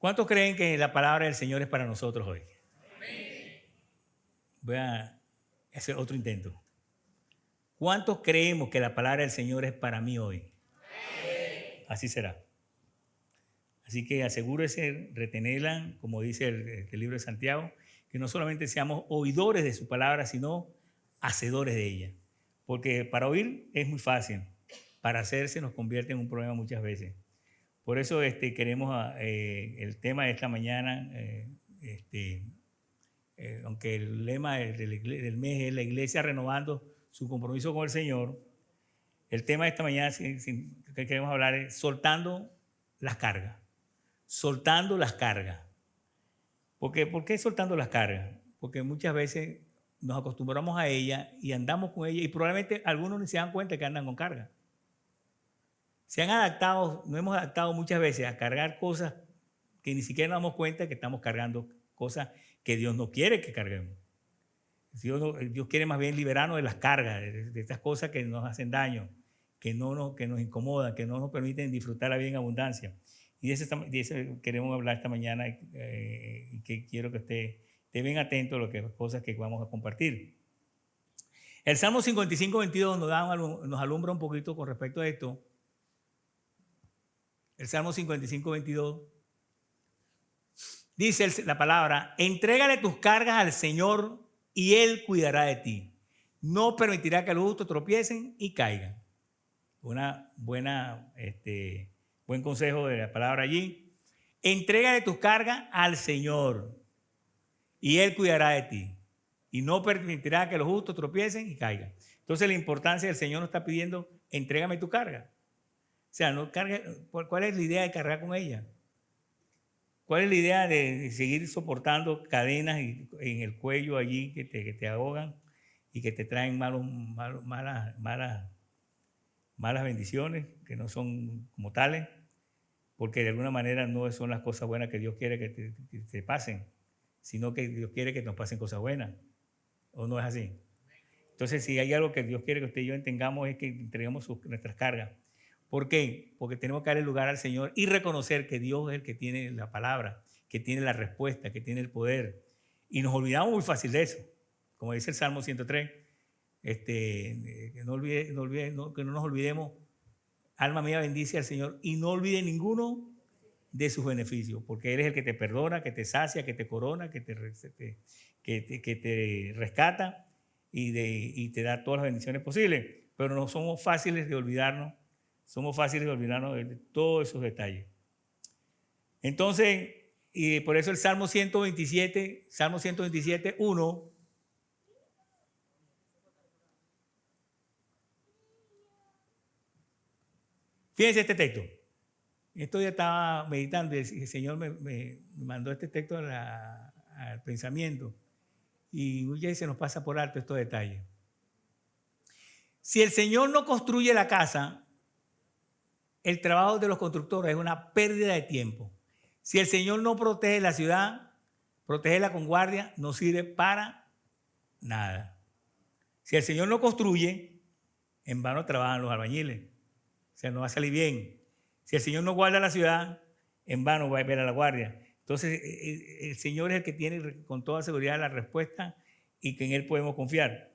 ¿Cuántos creen que la palabra del Señor es para nosotros hoy? Voy a hacer otro intento. ¿Cuántos creemos que la palabra del Señor es para mí hoy? Así será. Así que asegúrese, retenerla, como dice el libro de Santiago, que no solamente seamos oidores de su palabra, sino hacedores de ella. Porque para oír es muy fácil, para hacer se nos convierte en un problema muchas veces. Por eso queremos el tema de esta mañana, aunque el lema del mes es la iglesia renovando su compromiso con el Señor, el tema de esta mañana que queremos hablar es soltando las cargas. Soltando las cargas. ¿Por qué soltando las cargas? Porque muchas veces nos acostumbramos a ella y andamos con ella y probablemente algunos ni se dan cuenta que andan con carga. Se han adaptado, nos hemos adaptado muchas veces a cargar cosas que ni siquiera nos damos cuenta que estamos cargando cosas que Dios no quiere que carguemos. Dios quiere más bien liberarnos de las cargas, de estas cosas que nos hacen daño, que nos incomodan, que no nos permiten disfrutar la vida en abundancia. Y de eso queremos hablar esta mañana y que quiero que esté bien atento a las cosas que vamos a compartir. El Salmo 55, 22 nos alumbra un poquito con respecto a esto. El Salmo 55, 22 dice la palabra: entrégale tus cargas al Señor y Él cuidará de ti. No permitirá que los justos tropiecen y caigan. Buen consejo de la palabra allí. Entrégale tus cargas al Señor y Él cuidará de ti. Y no permitirá que los justos tropiecen y caigan. Entonces la importancia del Señor nos está pidiendo: entrégame tu carga. O sea, no cargue. ¿Cuál es la idea de cargar con ella? ¿Cuál es la idea de seguir soportando cadenas en el cuello allí que te ahogan y que te traen malas bendiciones que no son como tales? Porque de alguna manera no son las cosas buenas que Dios quiere que te pasen, sino que Dios quiere que nos pasen cosas buenas. ¿O no es así? Entonces, si hay algo que Dios quiere que usted y yo entendamos, es que entreguemos nuestras cargas. ¿Por qué? Porque tenemos que darle lugar al Señor y reconocer que Dios es el que tiene la palabra, que tiene la respuesta, que tiene el poder. Y nos olvidamos muy fácil de eso. Como dice el Salmo 103, que no nos olvidemos: alma mía, bendice al Señor y no olvide ninguno de sus beneficios, porque Él es el que te perdona, que te sacia, que te corona, que te rescata y te da todas las bendiciones posibles. Pero no somos fáciles de olvidarnos. Somos fáciles de olvidarnos de todos esos detalles. Entonces, y por eso el Salmo 127, 1. Fíjense este texto. Esto ya estaba meditando y el Señor me mandó este texto al pensamiento. Y muchas veces se nos pasa por alto estos detalles. Si el Señor no construye la casa, el trabajo de los constructores es una pérdida de tiempo. Si el Señor no protege la ciudad, protegerla con guardia no sirve para nada. Si el Señor no construye, en vano trabajan los albañiles. O sea, no va a salir bien. Si el Señor no guarda la ciudad, en vano va a ver a la guardia. Entonces, el Señor es el que tiene con toda seguridad la respuesta y que en Él podemos confiar.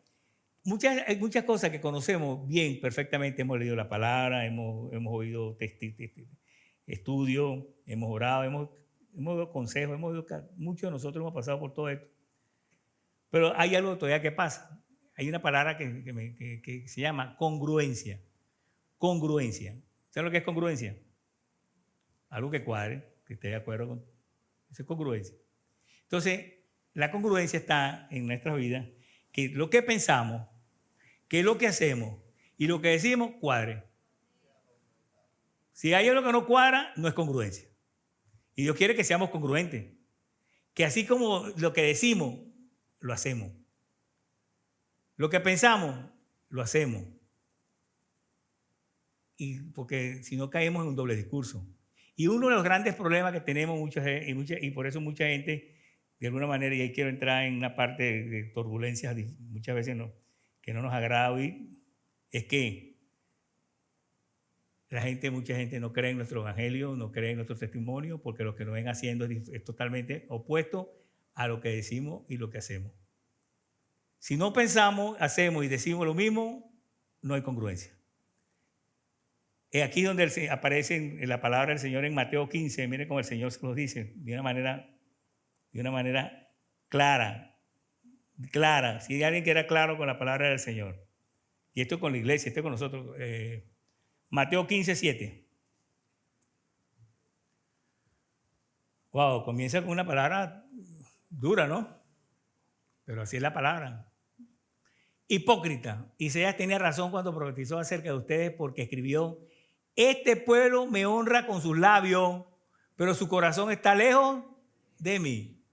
Hay muchas cosas que conocemos bien, perfectamente. Hemos leído la palabra, hemos oído estudios, hemos orado, hemos oído consejos, muchos de nosotros hemos pasado por todo esto. Pero hay algo todavía que pasa. Hay una palabra que se llama congruencia. Congruencia. ¿Saben lo que es congruencia? Algo que cuadre, que esté de acuerdo con eso, es congruencia. Entonces, la congruencia está en nuestras vidas, que lo que pensamos, que lo que hacemos y lo que decimos cuadre. Si hay algo que no cuadra, no es congruencia. Y Dios quiere que seamos congruentes. Que así como lo que decimos, lo hacemos. Lo que pensamos, lo hacemos. Y porque si no caemos en un doble discurso. Y uno de los grandes problemas que tenemos y por eso mucha gente, de alguna manera, y ahí quiero entrar en una parte de turbulencias, muchas veces que no nos agrada oír, es que Mucha gente no cree en nuestro evangelio, no cree en nuestro testimonio, porque lo que nos ven haciendo es totalmente opuesto a lo que decimos y lo que hacemos. Si no pensamos, hacemos y decimos lo mismo, no hay congruencia. Es aquí donde aparece en la palabra del Señor en Mateo 15. Miren cómo el Señor se los dice de una manera clara. Si hay alguien que era claro con la palabra del Señor. Y esto con la iglesia, esto con nosotros. Mateo 15, 7. Wow, comienza con una palabra dura, ¿no? Pero así es la palabra. Hipócrita. Isaías tenía razón cuando profetizó acerca de ustedes, porque escribió: este pueblo me honra con sus labios, pero su corazón está lejos de mí.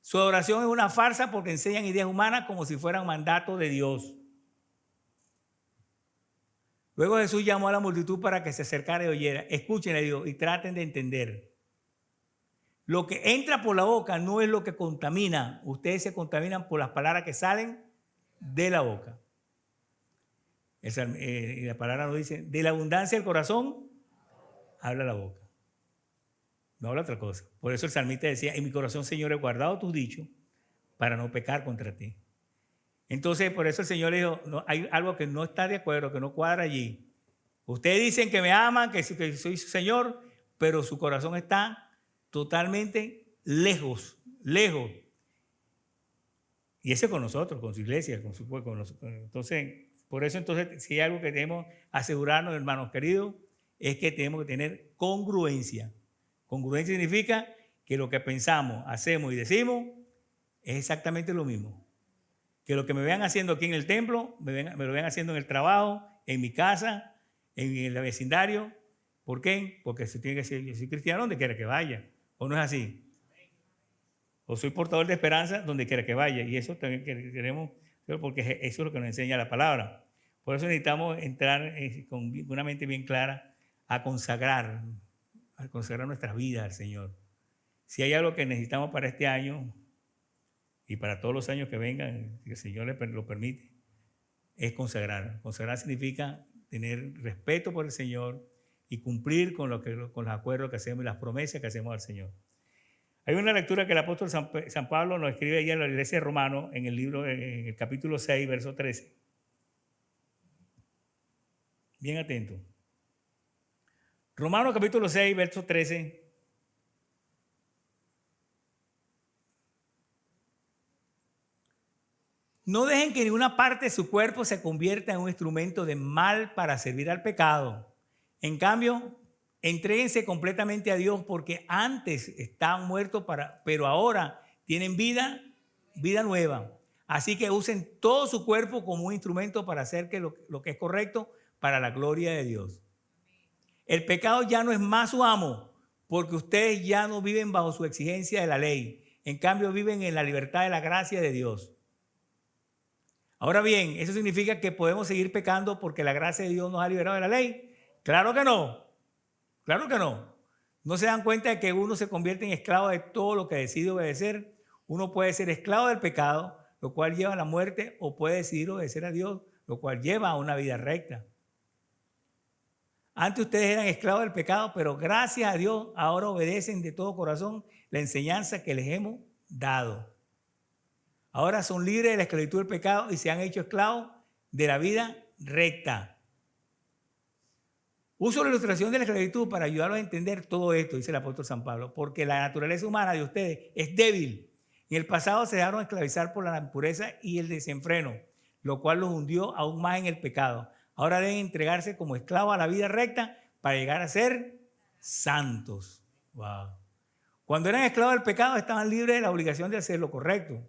Su adoración es una farsa porque enseñan ideas humanas como si fueran mandatos de Dios. Luego Jesús llamó a la multitud para que se acercara y oyera. Escuchen a Dios y traten de entender. Lo que entra por la boca no es lo que contamina. Ustedes se contaminan por las palabras que salen de la boca. Y la palabra nos dice: de la abundancia del corazón habla la boca. No habla otra cosa. Por eso el salmista decía: en mi corazón, Señor, he guardado tus dichos para no pecar contra ti. Entonces, por eso el Señor le dijo: no, hay algo que no está de acuerdo, que no cuadra allí. Ustedes dicen que me aman, que soy su Señor, pero su corazón está totalmente lejos. Y ese con nosotros, con su iglesia, con su pueblo. Entonces, por eso, si hay algo que debemos asegurarnos, hermanos queridos, es que tenemos que tener congruencia. Congruencia significa que lo que pensamos, hacemos y decimos es exactamente lo mismo. Que lo que me vean haciendo aquí en el templo, me lo vean haciendo en el trabajo, en mi casa, en el vecindario. ¿Por qué? Porque se tiene que ser, yo soy cristiano donde quiera que vaya. ¿O no es así? O soy portador de esperanza donde quiera que vaya. Y eso también queremos, porque eso es lo que nos enseña la palabra. Por eso necesitamos entrar con una mente bien clara a consagrar nuestras vidas al Señor. Si hay algo que necesitamos para este año y para todos los años que vengan, que el Señor lo permite, es consagrar. Consagrar significa tener respeto por el Señor y cumplir con los acuerdos que hacemos y las promesas que hacemos al Señor. Hay una lectura que el apóstol San Pablo nos escribe allá en la iglesia de Romanos, en el capítulo 6, verso 13. Bien atento. Romanos capítulo 6, verso 13. No dejen que ninguna parte de su cuerpo se convierta en un instrumento de mal para servir al pecado. En cambio, entréguense completamente a Dios, porque antes estaban muertos, pero ahora tienen vida nueva. Así que usen todo su cuerpo como un instrumento para hacer lo que es correcto para la gloria de Dios. El pecado ya no es más su amo, porque ustedes ya no viven bajo su exigencia de la ley. En cambio, viven en la libertad de la gracia de Dios. Ahora bien, ¿eso significa que podemos seguir pecando porque la gracia de Dios nos ha liberado de la ley? Claro que no. Claro que no. ¿No se dan cuenta de que uno se convierte en esclavo de todo lo que decide obedecer? Uno puede ser esclavo del pecado, lo cual lleva a la muerte, o puede decidir obedecer a Dios, lo cual lleva a una vida recta. Antes ustedes eran esclavos del pecado, pero gracias a Dios ahora obedecen de todo corazón la enseñanza que les hemos dado. Ahora son libres de la esclavitud del pecado y se han hecho esclavos de la vida recta. Uso la ilustración de la esclavitud para ayudarlos a entender todo esto, dice el apóstol San Pablo, porque la naturaleza humana de ustedes es débil. En el pasado se dejaron esclavizar por la impureza y el desenfreno, lo cual los hundió aún más en el pecado. Ahora deben entregarse como esclavos a la vida recta para llegar a ser santos. Wow. Cuando eran esclavos del pecado estaban libres de la obligación de hacer lo correcto.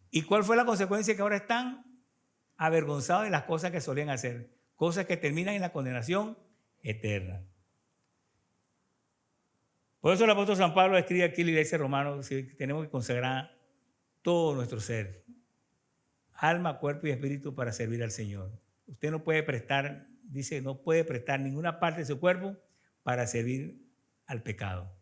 ¿Y cuál fue la consecuencia? Que ahora están avergonzados de las cosas que solían hacer, cosas que terminan en la condenación eterna. Por eso el apóstol San Pablo escribe aquí en la iglesia de Romanos que tenemos que consagrar todo nuestro ser, alma, cuerpo y espíritu, para servir al Señor. Usted no puede prestar, dice, no puede prestar ninguna parte de su cuerpo para servir al pecado.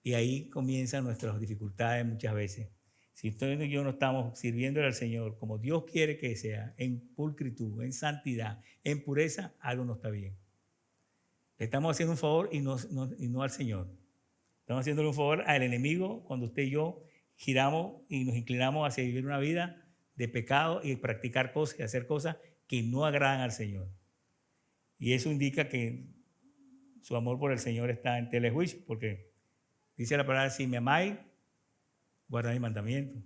Y ahí comienzan nuestras dificultades muchas veces. Si usted y yo no estamos sirviéndole al Señor como Dios quiere que sea, en pulcritud, en santidad, en pureza, algo no está bien. Le estamos haciendo un favor y no al Señor. Estamos haciéndole un favor al enemigo cuando usted y yo giramos y nos inclinamos hacia vivir una vida de pecado y practicar cosas y hacer cosas que no agradan al Señor. Y eso indica que su amor por el Señor está en telejuicio, porque dice la palabra, si me amáis, guardad mi mandamiento.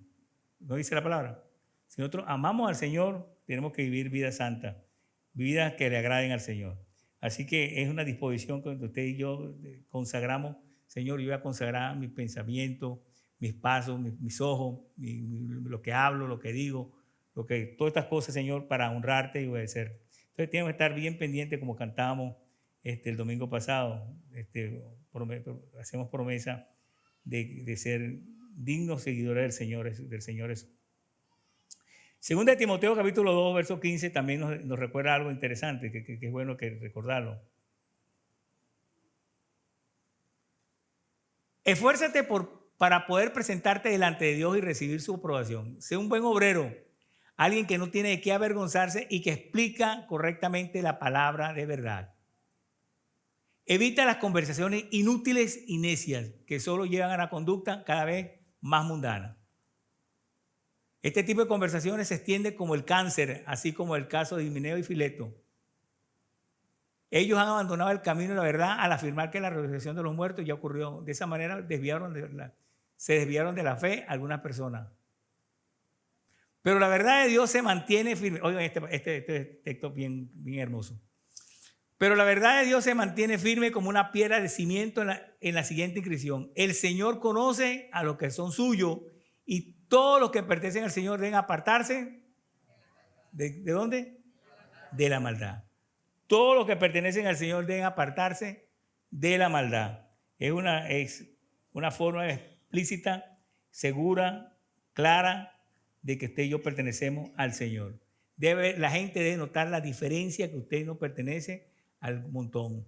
¿No dice la palabra? Si nosotros amamos al Señor, tenemos que vivir vidas santas, vidas que le agraden al Señor. Así que es una disposición que usted y yo consagramos. Señor, yo voy a consagrar mis pensamientos, mis pasos, mis ojos, lo que hablo, lo que digo, todas estas cosas, Señor, para honrarte y obedecer. Entonces tenemos que estar bien pendientes, como cantábamos el domingo pasado. Hacemos promesa de ser dignos seguidores del Señor Jesús. Segunda de Timoteo capítulo 2, verso 15, también nos recuerda algo interesante, que es bueno que recordarlo. Esfuérzate para poder presentarte delante de Dios y recibir su aprobación. Sé un buen obrero, alguien que no tiene de qué avergonzarse y que explica correctamente la palabra de verdad. Evita las conversaciones inútiles y necias que solo llevan a la conducta cada vez más mundana. Este tipo de conversaciones se extiende como el cáncer, así como el caso de Himeneo y Fileto. Ellos han abandonado el camino de la verdad al afirmar que la resurrección de los muertos ya ocurrió. De esa manera se desviaron de la fe algunas personas. Pero la verdad de Dios se mantiene firme. Oigan, este texto bien hermoso. Pero la verdad de Dios se mantiene firme como una piedra de cimiento en la siguiente inscripción. El Señor conoce a los que son suyos y todos los que pertenecen al Señor deben apartarse. ¿De dónde? De la maldad. Todos los que pertenecen al Señor deben apartarse de la maldad. Es una forma explícita, segura, clara de que usted y yo pertenecemos al Señor. La gente debe notar la diferencia que usted no pertenece al montón,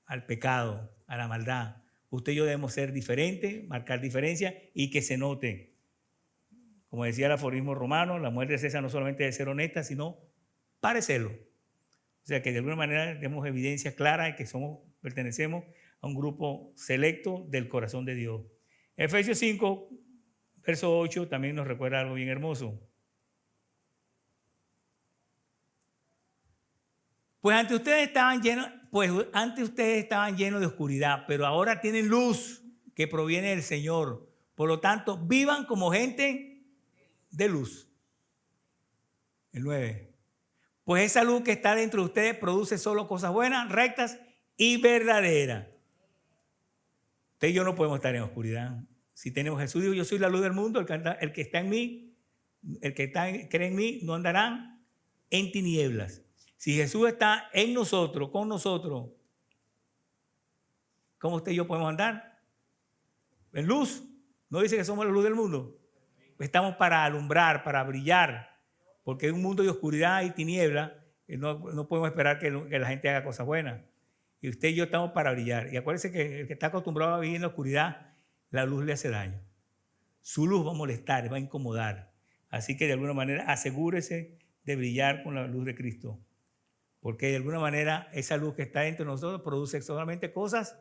al pecado, a la maldad. Usted y yo debemos ser diferentes, marcar diferencia y que se note. Como decía el aforismo romano, la mujer de César no solamente debe ser honesta, sino parecerlo. O sea, que de alguna manera demos evidencia clara de que pertenecemos a un grupo selecto del corazón de Dios. Efesios 5, verso 8, también nos recuerda algo bien hermoso. Pues antes ustedes estaban llenos de oscuridad, pero ahora tienen luz que proviene del Señor. Por lo tanto, vivan como gente de luz. El 9. Pues esa luz que está dentro de ustedes produce solo cosas buenas, rectas y verdaderas. Usted y yo no podemos estar en oscuridad. Si tenemos Jesús, dijo, yo soy la luz del mundo, el que está en mí, cree en mí, no andarán en tinieblas. Si Jesús está en nosotros, con nosotros, ¿cómo usted y yo podemos andar? En luz. No dice que somos la luz del mundo. Estamos para alumbrar, para brillar, porque en un mundo de oscuridad y tiniebla no podemos esperar que la gente haga cosas buenas. Y usted y yo estamos para brillar. Y acuérdense que el que está acostumbrado a vivir en la oscuridad, la luz le hace daño. Su luz va a molestar, va a incomodar. Así que de alguna manera asegúrese de brillar con la luz de Cristo. Porque de alguna manera esa luz que está dentro de nosotros produce solamente cosas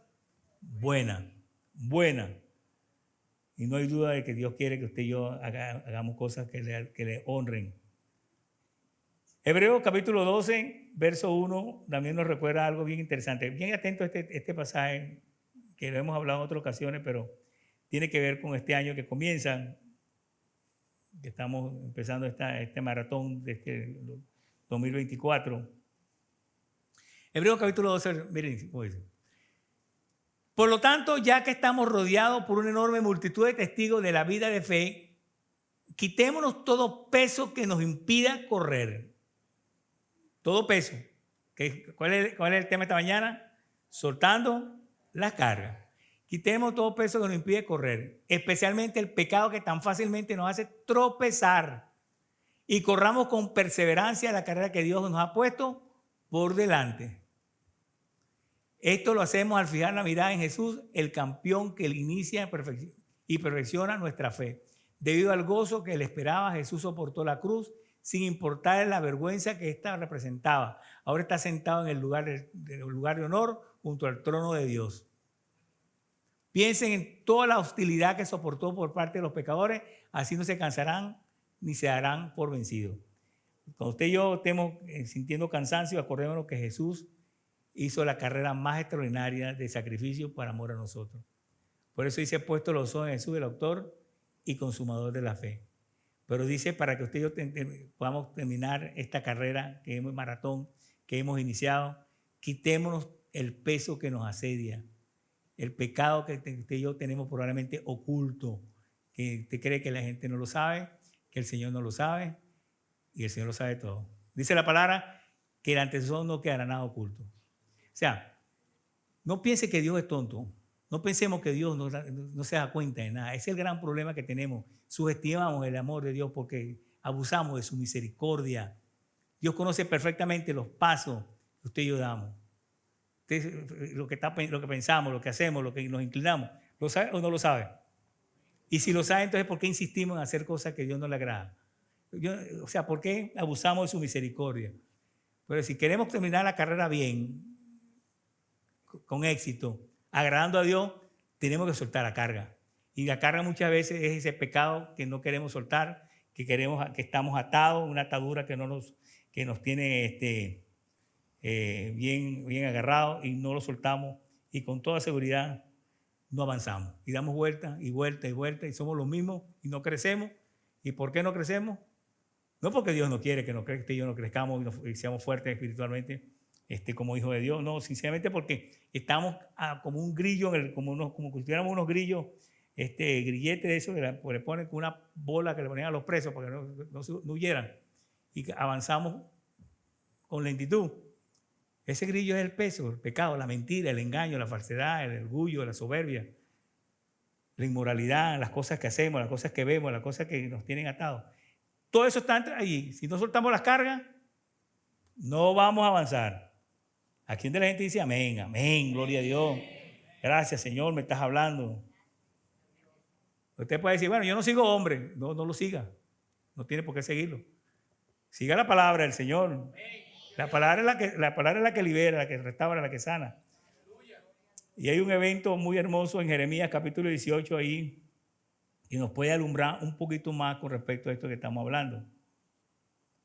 buenas. Y no hay duda de que Dios quiere que usted y yo hagamos cosas que le honren. Hebreos capítulo 12, verso 1, también nos recuerda algo bien interesante. Bien atento a este pasaje, que lo hemos hablado en otras ocasiones, pero tiene que ver con este año que comienza, que estamos empezando este maratón de este 2024. Hebreos capítulo 12, miren, por lo tanto, ya que estamos rodeados por una enorme multitud de testigos de la vida de fe, quitémonos todo peso que nos impida correr. Todo peso. ¿Cuál es el tema esta mañana? Soltando las cargas. Quitemos todo peso que nos impide correr, especialmente el pecado que tan fácilmente nos hace tropezar, y corramos con perseverancia la carrera que Dios nos ha puesto por delante. Esto lo hacemos al fijar la mirada en Jesús, el campeón que inicia y perfecciona nuestra fe. Debido al gozo que le esperaba, Jesús soportó la cruz sin importar la vergüenza que ésta representaba. Ahora está sentado en el lugar de honor junto al trono de Dios. Piensen en toda la hostilidad que soportó por parte de los pecadores, así no se cansarán ni se darán por vencidos. Cuando usted y yo estemos sintiendo cansancio, acordémonos que Jesús hizo la carrera más extraordinaria de sacrificio por amor a nosotros. Por eso dice, puesto los ojos en Jesús, el autor y consumador de la fe. Pero dice, para que usted y yo podamos terminar esta carrera, que es un maratón, que hemos iniciado, quitémonos el peso que nos asedia, el pecado que usted y yo tenemos probablemente oculto, que usted cree que la gente no lo sabe, que el Señor no lo sabe, y el Señor lo sabe todo. Dice la palabra que ante sus ojos no quedará nada oculto. O sea, no piense que Dios es tonto. No pensemos que Dios no se da cuenta de nada. Ese es el gran problema que tenemos. Subestimamos el amor de Dios porque abusamos de su misericordia. Dios conoce perfectamente los pasos que usted y yo damos. Usted, lo que pensamos, lo que hacemos, lo que nos inclinamos, ¿lo sabe o no lo sabe? Y si lo sabe, entonces ¿por qué insistimos en hacer cosas que a Dios no le agrada? O sea, ¿por qué abusamos de su misericordia? Pero si queremos terminar la carrera bien, con éxito, agradando a Dios, tenemos que soltar la carga. Y la carga muchas veces es ese pecado que no queremos soltar, que estamos atados, una atadura que nos tiene bien agarrados y no lo soltamos, y con toda seguridad no avanzamos. Y damos vuelta y vuelta y vuelta y somos los mismos y no crecemos. ¿Y por qué no crecemos? No porque Dios no quiere que usted y yo no crezcamos y seamos fuertes espiritualmente como hijos de Dios, no, sinceramente porque estamos como un grillo, como si tuviéramos unos grillos, grilletes de eso que le ponen con una bola que le ponían a los presos para que no huyeran, y avanzamos con lentitud. Ese grillo es el peso, el pecado, la mentira, el engaño, la falsedad, el orgullo, la soberbia, la inmoralidad, las cosas que hacemos, las cosas que vemos, las cosas que nos tienen atados. Todo eso está ahí. Si no soltamos las cargas, no vamos a avanzar. Aquí donde la gente dice amén, amén, gloria a Dios. Gracias, Señor, me estás hablando. Usted puede decir, bueno, yo no sigo hombre. No lo siga. No tiene por qué seguirlo. Siga la palabra del Señor. La palabra es la que libera, la que restaura, la que sana. Y hay un evento muy hermoso en Jeremías capítulo 18 ahí, y nos puede alumbrar un poquito más con respecto a esto que estamos hablando.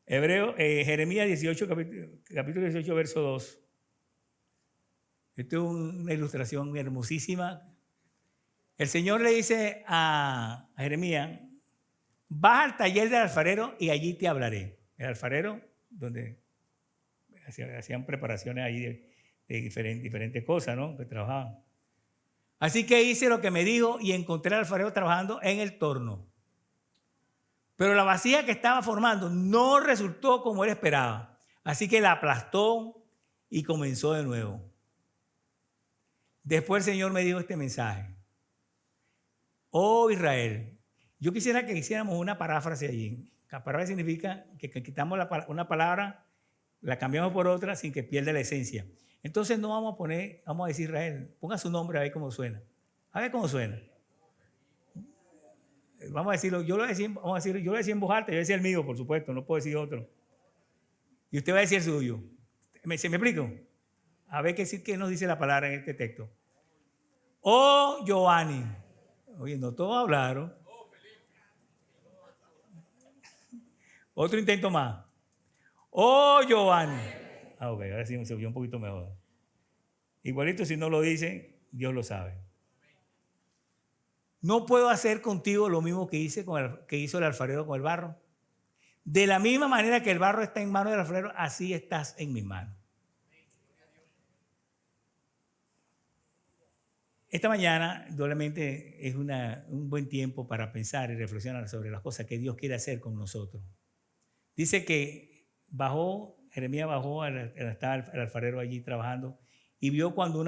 Jeremías 18, capítulo 18, verso 2. Esto es una ilustración hermosísima. El Señor le dice a Jeremías, vas al taller del alfarero y allí te hablaré. El alfarero, donde hacían preparaciones ahí de diferentes cosas, ¿no? Que trabajaban. Así que hice lo que me dijo y encontré al alfarero trabajando en el torno. Pero la vasija que estaba formando no resultó como él esperaba. Así que la aplastó y comenzó de nuevo. Después el Señor me dijo este mensaje. Oh Israel, yo quisiera que hiciéramos una paráfrasis allí. La paráfrasis significa que quitamos una palabra, la cambiamos por otra sin que pierda la esencia. Entonces no vamos a decir Israel, ponga su nombre a ver cómo suena. A ver cómo suena. Vamos a decirlo, yo lo decía en voz alta, yo decía el mío, por supuesto, no puedo decir otro. Y usted va a decir el suyo. ¿Se me explico? A ver qué nos dice la palabra en este texto. Oh, Giovanni. Oye, no todos hablaron. Otro intento más. Oh, Giovanni. Ok, ahora sí se oyó un poquito mejor. Igualito si no lo dice, Dios lo sabe. No puedo hacer contigo lo mismo que hizo el alfarero con el barro. De la misma manera que el barro está en manos del alfarero, así estás en mis manos. Esta mañana, doblemente, es un buen tiempo para pensar y reflexionar sobre las cosas que Dios quiere hacer con nosotros. Dice que Jeremías bajó, estaba el alfarero allí trabajando, y vio cuando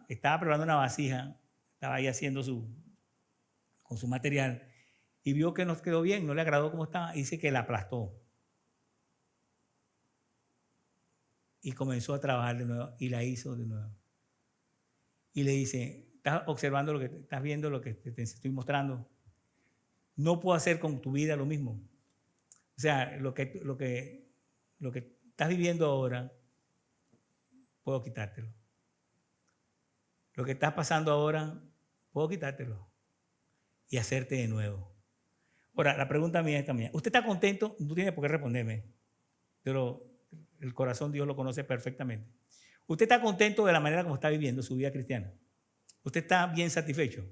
estaba preparando una vasija, estaba ahí haciendo con su material, y vio que no quedó bien, no le agradó cómo estaba, y dice que la aplastó. Y comenzó a trabajar de nuevo, y la hizo de nuevo. Y le dice, Estás observando lo que estás viendo, lo que te estoy mostrando. No puedo hacer con tu vida lo mismo. O sea, lo que estás viviendo ahora, puedo quitártelo. Lo que estás pasando ahora, puedo quitártelo y hacerte de nuevo. Ahora, la pregunta mía es también, ¿usted está contento? No tiene por qué responderme, pero el corazón Dios lo conoce perfectamente. ¿Usted está contento de la manera como está viviendo su vida cristiana? ¿Usted está bien satisfecho?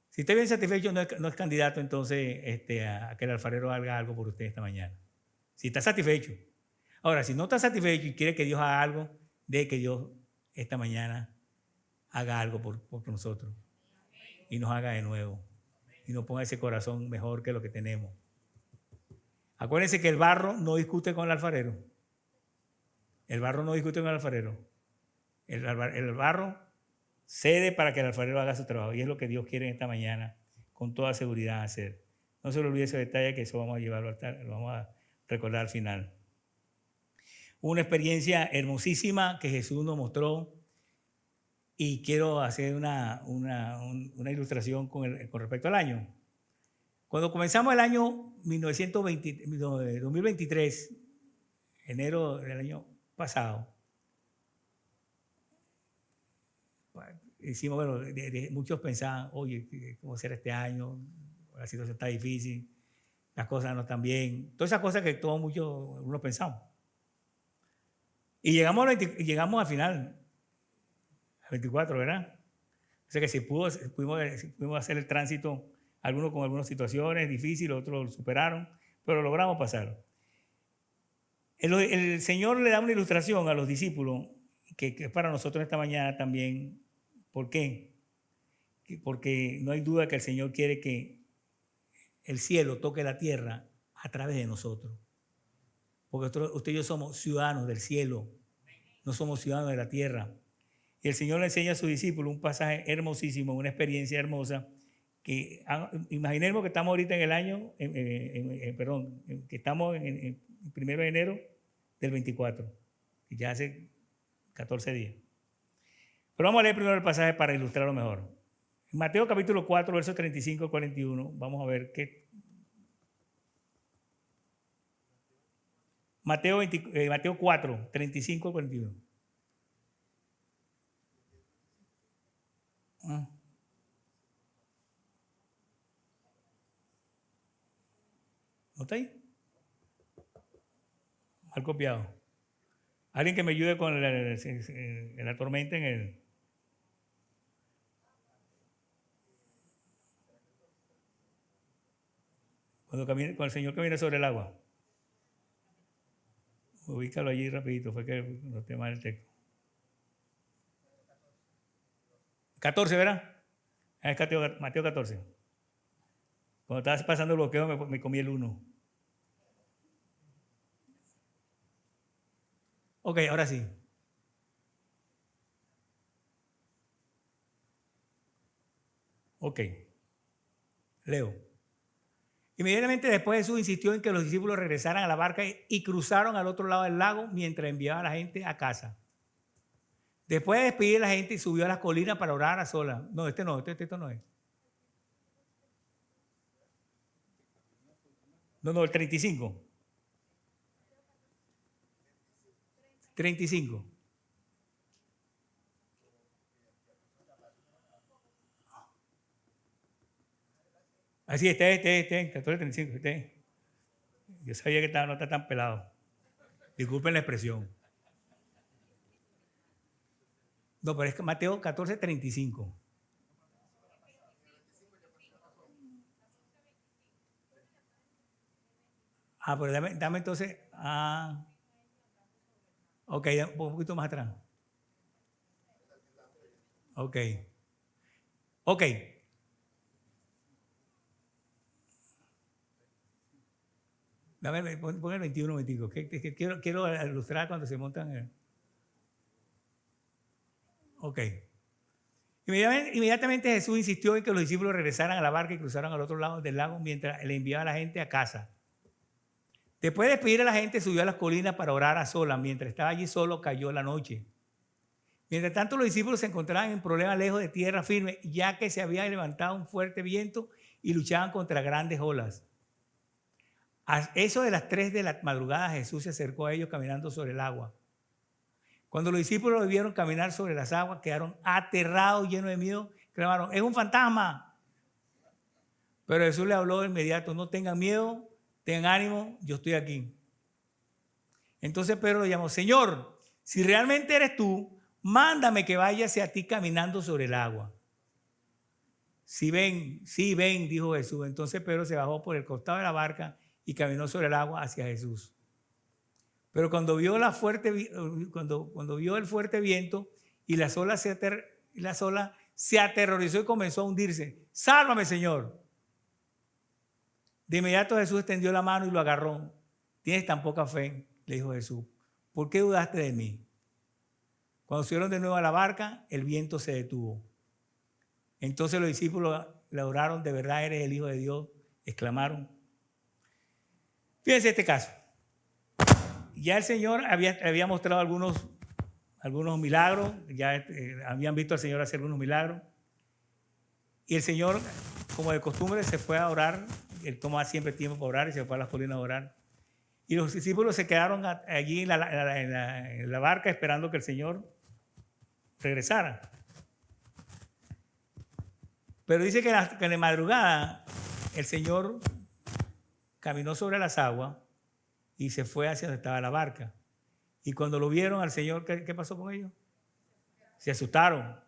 Si está bien satisfecho, no es candidato entonces a que el alfarero haga algo por usted esta mañana. Si está satisfecho. Ahora, si no está satisfecho y quiere que Dios haga algo, deje que Dios esta mañana haga algo por nosotros. Y nos haga de nuevo. Y nos ponga ese corazón mejor que lo que tenemos. Acuérdense que el barro no discute con el alfarero. El barro no discute con el alfarero. El barro cede para que el alfarero haga su trabajo. Y es lo que Dios quiere en esta mañana, con toda seguridad hacer. No se le olvide ese detalle, que eso vamos a llevarlo al altar, lo vamos a recordar al final. Una experiencia hermosísima que Jesús nos mostró. Y quiero hacer una ilustración con respecto al año. Cuando comenzamos el año 2023, enero del año pasado, hicimos, bueno, muchos pensaban, oye, ¿cómo será este año? La situación está difícil, las cosas no están bien. Todas esas cosas que todos unos pensamos. Y llegamos al final. 24, ¿verdad? O sea que pudimos hacer el tránsito, algunos con algunas situaciones difíciles, otros lo superaron, pero logramos pasar. El Señor le da una ilustración a los discípulos que es para nosotros esta mañana también. ¿Por qué? Porque no hay duda que el Señor quiere que el cielo toque la tierra a través de nosotros. Porque usted y yo somos ciudadanos del cielo, no somos ciudadanos de la tierra. Y el Señor le enseña a sus discípulos un pasaje hermosísimo, una experiencia hermosa, que imaginemos que estamos ahorita en el año, que estamos en 1 de enero del 24, y ya hace 14 días. Pero vamos a leer primero el pasaje para ilustrarlo mejor. En Mateo capítulo 4, versos 35 al 41, vamos a ver qué. Mateo 4, 35 al 41. ¿No está ahí? Mal copiado. Alguien que me ayude con la tormenta en el. Cuando el Señor camina sobre el agua. Ubícalo allí rapidito, fue que no te mal el texto. 14, ¿verdad? Es Mateo 14. Cuando estabas pasando el bloqueo me comí el 1. Ok, ahora sí. Ok. Leo. Inmediatamente después Jesús insistió en que los discípulos regresaran a la barca y cruzaron al otro lado del lago mientras enviaba a la gente a casa. Después de despedir a la gente, subió a las colinas para orar a solas. No, este no es. No, el 35. 35. Así, 14:35. Yo sabía que no está tan pelado. Disculpen la expresión. No, pero es que Mateo 14:35. Pero dame entonces. Ok, un poquito más atrás. Ok. Dame, pon el 21 momentico. Que quiero ilustrar cuando se montan. Ok. Inmediatamente Jesús insistió en que los discípulos regresaran a la barca y cruzaran al otro lado del lago mientras le enviaba a la gente a casa. Después de despedir a la gente, subió a las colinas para orar a solas. Mientras estaba allí solo, cayó la noche. Mientras tanto, los discípulos se encontraban en problemas lejos de tierra firme, ya que se había levantado un fuerte viento y luchaban contra grandes olas. A eso de las 3 de la madrugada, Jesús se acercó a ellos caminando sobre el agua. Cuando los discípulos lo vieron caminar sobre las aguas, quedaron aterrados, llenos de miedo, clamaron: ¡es un fantasma! Pero Jesús le habló de inmediato: no tengan miedo, tengan ánimo, yo estoy aquí. Entonces Pedro lo llamó: Señor, si realmente eres tú, mándame que vaya hacia ti caminando sobre el agua. Sí, ven, dijo Jesús. Entonces Pedro se bajó por el costado de la barca y caminó sobre el agua hacia Jesús. Pero cuando vio el fuerte viento y las olas se aterrorizó y comenzó a hundirse. ¡Sálvame, Señor! De inmediato Jesús extendió la mano y lo agarró. ¿Tienes tan poca fe?, le dijo Jesús. ¿Por qué dudaste de mí? Cuando subieron de nuevo a la barca, el viento se detuvo. Entonces los discípulos le oraron: ¿de verdad eres el Hijo de Dios?, exclamaron. Fíjense este caso. Ya el Señor había mostrado algunos milagros, ya habían visto al Señor hacer algunos milagros. Y el Señor, como de costumbre, se fue a orar. Él toma siempre tiempo para orar y se fue a las colinas a orar. Y los discípulos se quedaron allí en la barca esperando que el Señor regresara. Pero dice que en la madrugada el Señor caminó sobre las aguas y se fue hacia donde estaba la barca. Y cuando lo vieron al Señor, ¿qué pasó con ellos? Se asustaron.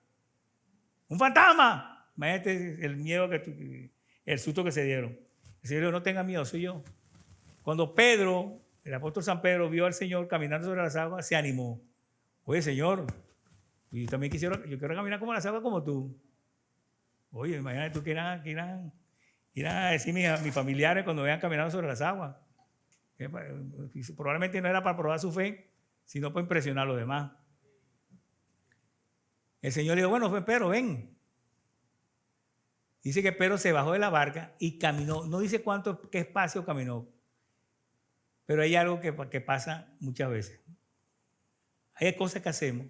¡Un fantasma! Imagínate el miedo, el susto que se dieron. El Señor dijo: no tengan miedo, soy yo. Cuando Pedro, el apóstol San Pedro, vio al Señor caminando sobre las aguas, se animó. Oye, Señor, yo también yo quiero caminar como las aguas como tú. Oye, imagínate tú que irán a decir a mis familiares cuando vean caminando sobre las aguas. Probablemente no era para probar su fe, sino para impresionar a los demás. El Señor le dijo: bueno, Pedro, ven. Dice que Pedro se bajó de la barca y caminó. No dice qué espacio caminó, pero hay algo que pasa muchas veces. Hay cosas que hacemos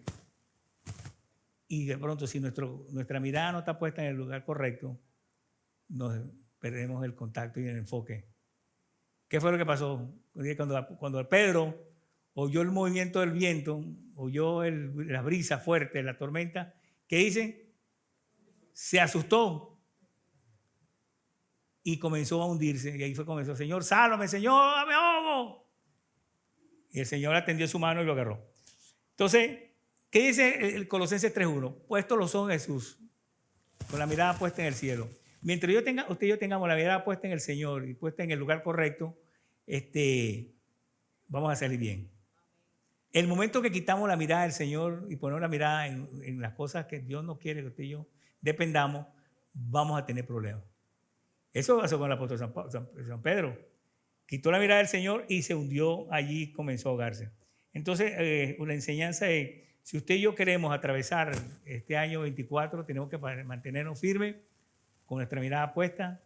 y de pronto, si nuestra mirada no está puesta en el lugar correcto, nos perdemos el contacto y el enfoque. ¿Qué fue lo que pasó? Cuando Pedro oyó el movimiento del viento, oyó la brisa fuerte, la tormenta, ¿qué dice? Se asustó y comenzó a hundirse. Y ahí comenzó: Señor, sálvame, Señor, me ahogo. Y el Señor atendió su mano y lo agarró. Entonces, ¿qué dice el Colosenses 3:1? Puestos los ojos en Jesús, con la mirada puesta en el cielo. Mientras usted y yo tengamos la mirada puesta en el Señor y puesta en el lugar correcto, vamos a salir bien. El momento que quitamos la mirada del Señor y ponemos la mirada en las cosas que Dios no quiere que usted y yo dependamos, vamos a tener problemas. Eso pasó con el apóstol San Pedro. Quitó la mirada del Señor y se hundió allí y comenzó a ahogarse. Entonces, una enseñanza es: si usted y yo queremos atravesar este año 24, tenemos que mantenernos firmes con nuestra mirada puesta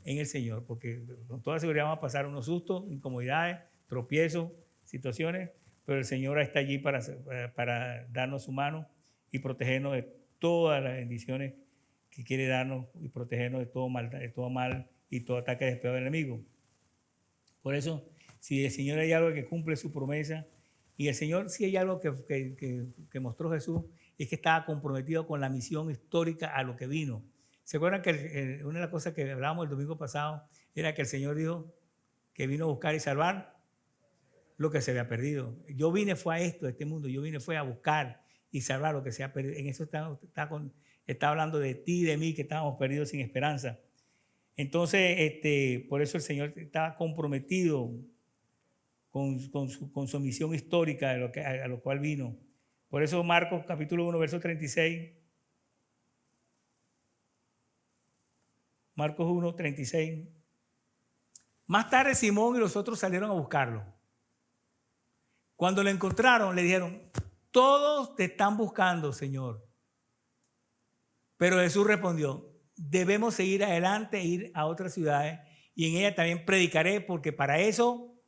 en el Señor, porque con toda seguridad vamos a pasar unos sustos, incomodidades, tropiezos, situaciones, pero el Señor está allí para darnos su mano y protegernos de todas las bendiciones que quiere darnos y protegernos de todo mal y todo ataque despiadado del enemigo. Por eso, si el Señor hay algo que cumple su promesa, y el Señor, si hay algo que mostró Jesús, es que estaba comprometido con la misión histórica a lo que vino. ¿Se acuerdan que una de las cosas que hablábamos el domingo pasado era que el Señor dijo que vino a buscar y salvar lo que se había perdido? Yo vine fue a este mundo, yo vine fue a buscar y salvar lo que se ha perdido. En eso está hablando de ti y de mí, que estábamos perdidos sin esperanza. Entonces, por eso el Señor estaba comprometido con su misión histórica a lo cual vino. Por eso Marcos capítulo 1, verso 36. Marcos 1, 36. Más tarde Simón y los otros salieron a buscarlo. Cuando lo encontraron, le dijeron: todos te están buscando, Señor. Pero Jesús respondió: debemos seguir adelante e ir a otras ciudades y en ellas también predicaré, porque para eso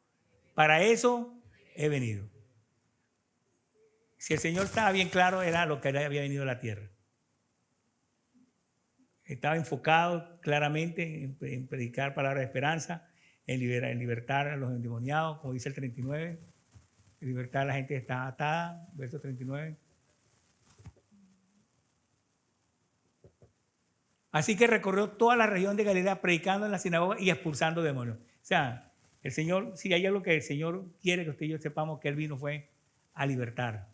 he venido. Si el Señor estaba bien claro, era lo que él había venido a la tierra. Estaba enfocado claramente en predicar palabras de esperanza, en libertar a los endemoniados, como dice el 39, en libertar a la gente que está atada, verso 39. Así que recorrió toda la región de Galilea predicando en la sinagoga y expulsando demonios. O sea, el Señor, si hay algo que el Señor quiere que usted y yo sepamos, que Él vino fue a libertar,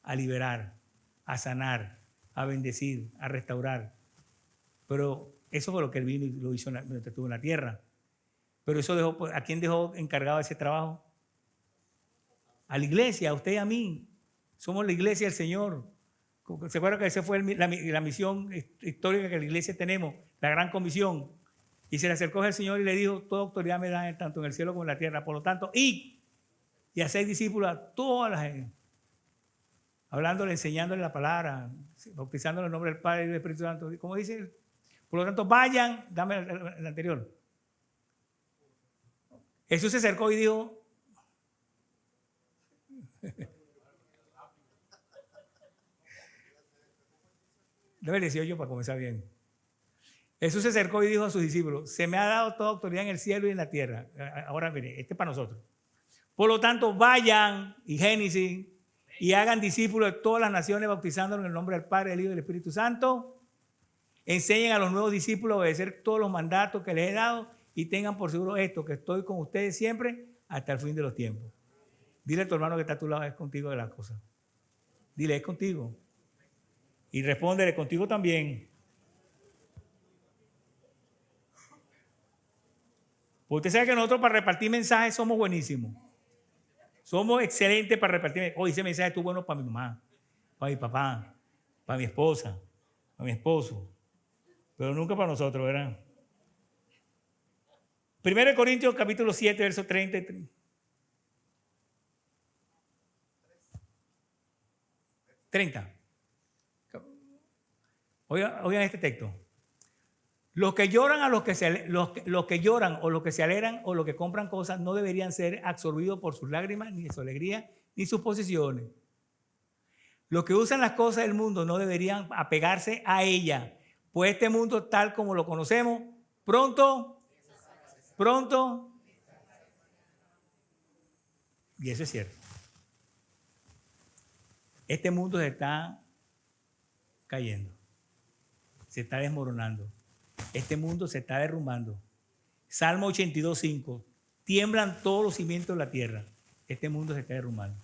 a liberar, a sanar, a bendecir, a restaurar. Pero eso fue lo que Él vino y lo hizo mientras estuvo en la tierra. Pero eso dejó, ¿a quién dejó encargado de ese trabajo? A la iglesia, a usted y a mí. Somos la iglesia del Señor. ¿Se acuerdan que esa fue la misión histórica que la iglesia tenemos? La gran comisión. Y se le acercó al Señor y le dijo: toda autoridad me da tanto en el cielo como en la tierra. Por lo tanto, id y haced discípulos a toda la gente. Hablándole, enseñándole la palabra, bautizándole en el nombre del Padre y del Espíritu Santo. Como dice, por lo tanto, vayan. Dame el anterior. Jesús se acercó y dijo: debe el 18 para comenzar bien. Jesús se acercó y dijo a sus discípulos: se me ha dado toda autoridad en el cielo y en la tierra. Ahora mire, este es para nosotros. Por lo tanto, vayan, y Génesis, y hagan discípulos de todas las naciones, bautizándolos en el nombre del Padre, del Hijo y del Espíritu Santo. Enseñen a los nuevos discípulos a obedecer todos los mandatos que les he dado, y tengan por seguro esto, que estoy con ustedes siempre hasta el fin de los tiempos. Dile a tu hermano que está a tu lado: es contigo de las cosas. Dile: es contigo. Y respóndele: contigo también. Usted sabe que nosotros para repartir mensajes somos buenísimos. Somos excelentes para repartir. Hoy ese mensaje estuvo bueno para mi mamá, para mi papá, para mi esposa, para mi esposo. Pero nunca para nosotros, ¿verdad? 1 Corintios capítulo 7, verso 33. Oigan este texto. Los que lloran los que lloran o los que se alegran o los que compran cosas no deberían ser absorbidos por sus lágrimas, ni su alegría, ni sus posesiones. Los que usan las cosas del mundo no deberían apegarse a ellas, pues este mundo tal como lo conocemos, pronto, y eso es cierto. Este mundo se está cayendo, se está desmoronando. Este mundo se está derrumbando. Salmo 82:5. Tiemblan todos los cimientos de la tierra. Este mundo se está derrumbando.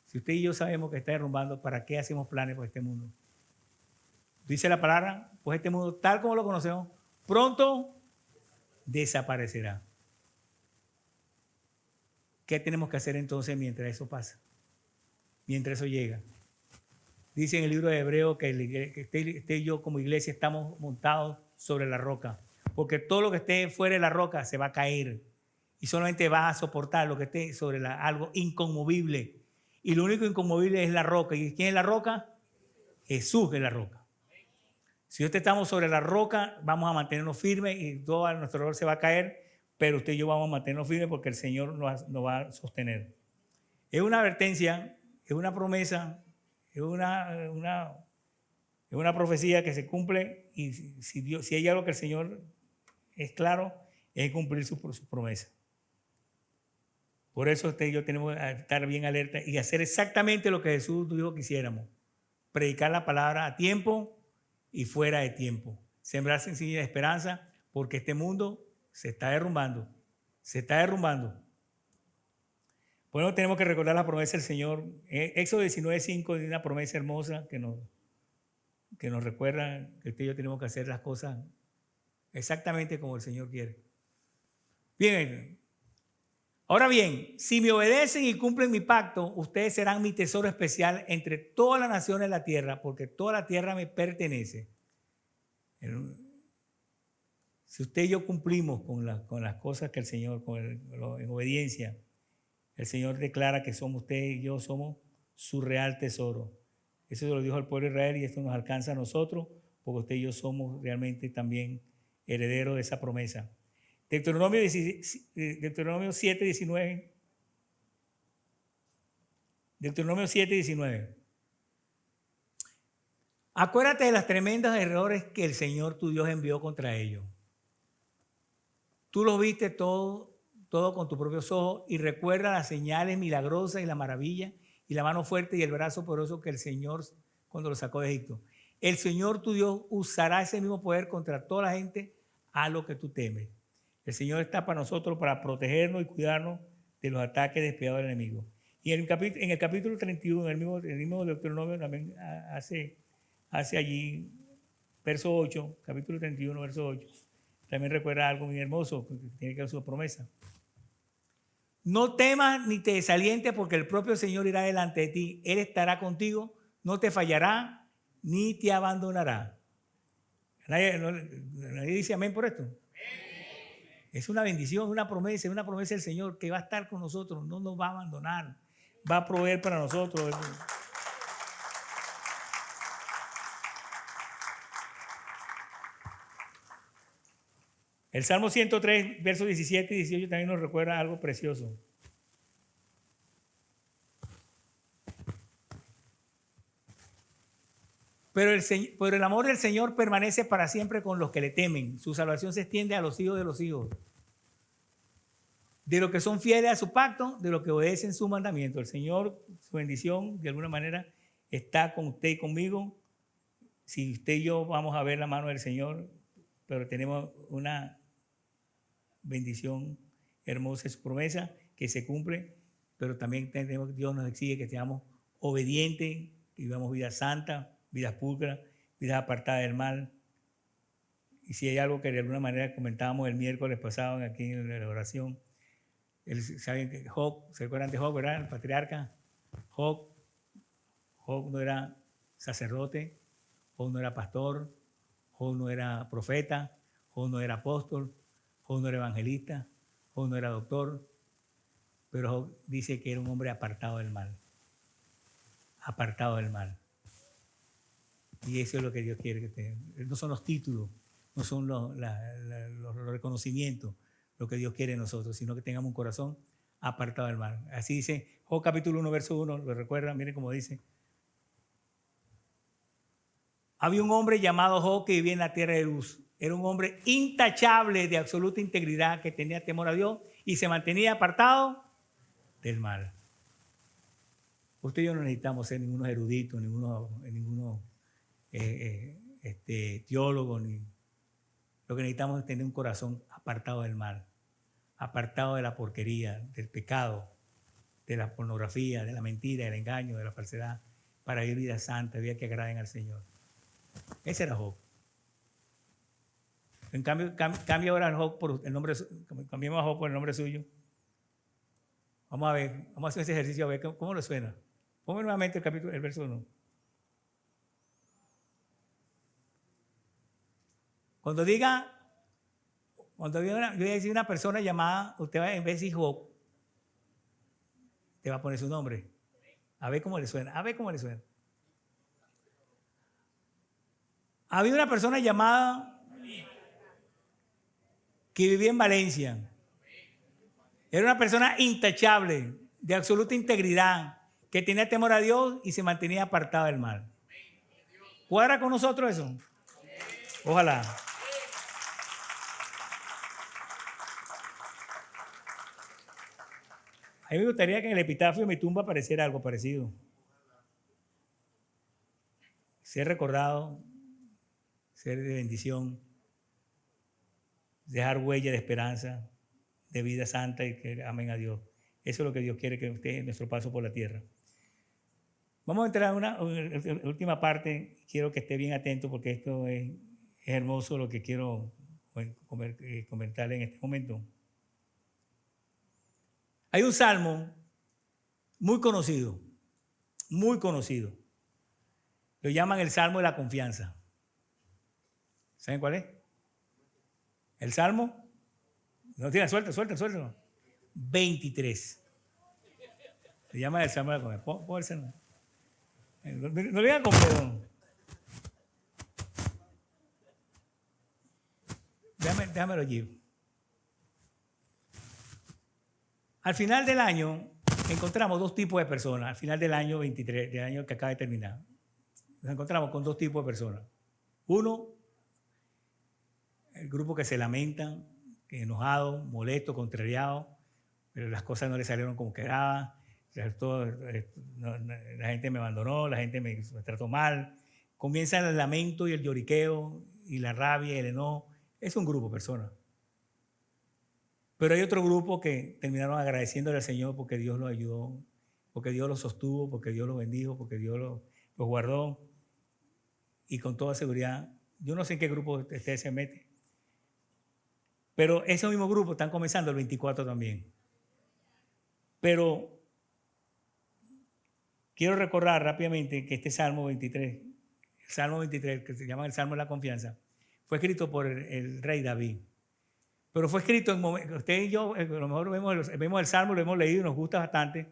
Si usted y yo sabemos que está derrumbando, ¿para qué hacemos planes por este mundo? Dice la palabra: pues este mundo, tal como lo conocemos, pronto desaparecerá. ¿Qué tenemos que hacer entonces mientras eso pasa? Mientras eso llega. Dice en el libro de Hebreos que usted y yo como iglesia estamos montados sobre la roca. Porque todo lo que esté fuera de la roca se va a caer. Y solamente va a soportar lo que esté sobre algo inconmovible. Y lo único inconmovible es la roca. ¿Y quién es la roca? Jesús es la roca. Si usted estamos sobre la roca, vamos a mantenernos firmes y todo a nuestro alrededor se va a caer. Pero usted y yo vamos a mantenernos firmes porque el Señor nos va a sostener. Es una advertencia, es una promesa. Es una profecía que se cumple, y si hay algo que el Señor es claro, es cumplir su promesa. Por eso usted y yo tenemos que estar bien alerta y hacer exactamente lo que Jesús dijo que hiciéramos. Predicar la palabra a tiempo y fuera de tiempo. Sembrar sencilla esperanza, porque este mundo se está derrumbando. Se está derrumbando. Bueno, tenemos que recordar la promesa del Señor. Éxodo 19:5 es una promesa hermosa que nos recuerda que usted y yo tenemos que hacer las cosas exactamente como el Señor quiere. Bien, ahora bien, si me obedecen y cumplen mi pacto, ustedes serán mi tesoro especial entre todas las naciones de la tierra, porque toda la tierra me pertenece. Si usted y yo cumplimos con las cosas que el Señor, en obediencia, el Señor declara que usted y yo somos su real tesoro. Eso se lo dijo al pueblo de Israel y esto nos alcanza a nosotros, porque usted y yo somos realmente también herederos de esa promesa. Deuteronomio 7:19. Deuteronomio 7:19. Acuérdate de los tremendos errores que el Señor tu Dios envió contra ellos. Tú los viste todo con tus propios ojos y recuerda las señales milagrosas y la maravilla y la mano fuerte y el brazo poderoso que el Señor cuando lo sacó de Egipto. El Señor tu Dios usará ese mismo poder contra toda la gente a lo que tú temes. El Señor está para nosotros, para protegernos y cuidarnos de los ataques despiadados del enemigo. Y en el capítulo 31, el mismo Deuteronomio también hace allí, verso 8, capítulo 31, verso 8, también recuerda algo muy hermoso, que tiene que ver con su promesa. No temas ni te desalientes, porque el propio Señor irá delante de ti. Él estará contigo, no te fallará, ni te abandonará. ¿Nadie dice amén por esto? Es una bendición, una promesa del Señor que va a estar con nosotros, no nos va a abandonar, va a proveer para nosotros. El Salmo 103, versos 17 y 18 también nos recuerda algo precioso. Pero el amor del Señor permanece para siempre con los que le temen. Su salvación se extiende a los hijos de los hijos. De los que son fieles a su pacto, de los que obedecen su mandamiento. El Señor, su bendición, de alguna manera, está con usted y conmigo. Si usted y yo vamos a ver la mano del Señor, pero tenemos una bendición hermosa, su promesa que se cumple, pero también Dios nos exige que seamos obedientes, que vivamos vidas santas, vidas pulcras, vidas apartadas del mal. Y si hay algo que de alguna manera comentábamos el miércoles pasado aquí en la oración, ¿saben que Job, se acuerdan de Job, verdad? El patriarca. Job no era sacerdote, Job no era pastor, Job no era profeta, Job no era apóstol, Job no era evangelista, Job no era doctor, pero Job dice que era un hombre apartado del mal. Apartado del mal. Y eso es lo que Dios quiere que tengamos. No son los títulos, no son los reconocimientos, lo que Dios quiere en nosotros, sino que tengamos un corazón apartado del mal. Así dice Job capítulo 1, verso 1, lo recuerdan, miren cómo dice. Había un hombre llamado Job que vivía en la tierra de Luz. Era un hombre intachable, de absoluta integridad, que tenía temor a Dios y se mantenía apartado del mal. Usted y yo no necesitamos ser ningunos eruditos, ningunos teólogos. Lo que necesitamos es tener un corazón apartado del mal, apartado de la porquería, del pecado, de la pornografía, de la mentira, del engaño, de la falsedad, para vivir vidas santas, vidas que agraden al Señor. Ese era Job. En cambio, cambia ahora a Job por el nombre, cambiamos a Job por el nombre suyo. Vamos a ver, vamos a hacer ese ejercicio a ver cómo le suena. Ponme nuevamente el verso 1. Cuando diga, yo voy a decir una persona llamada, usted va, en vez de decir Job, te va a poner su nombre. A ver cómo le suena, Había una persona llamada que vivía en Valencia. Era una persona intachable, de absoluta integridad, que tenía temor a Dios y se mantenía apartado del mal. ¿Cuadra con nosotros eso? Ojalá. A mí me gustaría que en el epitafio de mi tumba apareciera algo parecido. Ser recordado, ser de bendición, dejar huella de esperanza, de vida santa y que amen a Dios. Eso es lo que Dios quiere que esté en nuestro paso por la tierra. Vamos a entrar en una última parte. Quiero que esté bien atento porque esto es hermoso lo que quiero comentarle en este momento. Hay un salmo muy conocido. Lo llaman el Salmo de la Confianza. ¿Saben cuál es? El Salmo. No tiene, suéltalo. 23. Se llama el Salmo de la Confianza. Pon el Salmo. No le digan con perdón. Déjamelo allí. Al final del año, encontramos dos tipos de personas al final del año 23, del año que acaba de terminar. Nos encontramos con dos tipos de personas. Uno, el grupo que se lamentan, enojado, molesto, contrariado, pero las cosas no le salieron como quedaban, la gente me abandonó, la gente me trató mal. Comienza el lamento y el lloriqueo y la rabia y el enojo. Es un grupo de personas. Pero hay otro grupo que terminaron agradeciéndole al Señor porque Dios los ayudó, porque Dios los sostuvo, porque Dios los bendijo, porque Dios los guardó. Y con toda seguridad, yo no sé en qué grupo ustedes se meten, pero esos mismos grupos están comenzando el 24 también. Pero quiero recordar rápidamente que este Salmo 23, el Salmo 23, que se llama el Salmo de la Confianza, fue escrito por el rey David. Pero fue escrito en momentos, usted y yo a lo mejor vemos el Salmo, lo hemos leído y nos gusta bastante,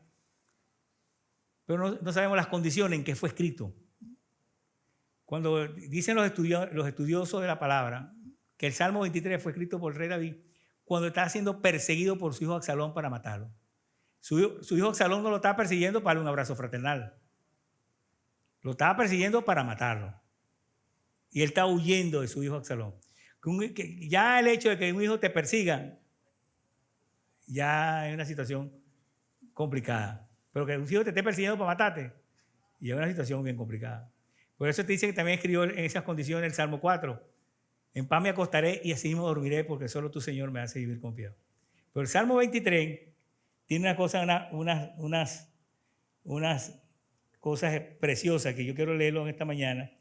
pero no sabemos las condiciones en que fue escrito. Cuando dicen los estudiosos de la palabra que el Salmo 23 fue escrito por el rey David cuando estaba siendo perseguido por su hijo Absalón para matarlo. Su hijo Absalón no lo estaba persiguiendo para darle un abrazo fraternal. Lo estaba persiguiendo para matarlo. Y él estaba huyendo de su hijo Absalón. Ya el hecho de que un hijo te persiga, ya es una situación complicada. Pero que un hijo te esté persiguiendo para matarte, ya es una situación bien complicada. Por eso te dice que también escribió en esas condiciones el Salmo 4. En paz me acostaré y así mismo dormiré porque solo tu Señor me hace vivir confiado. Pero el Salmo 23 tiene unas cosas preciosas que yo quiero leerlo en esta mañana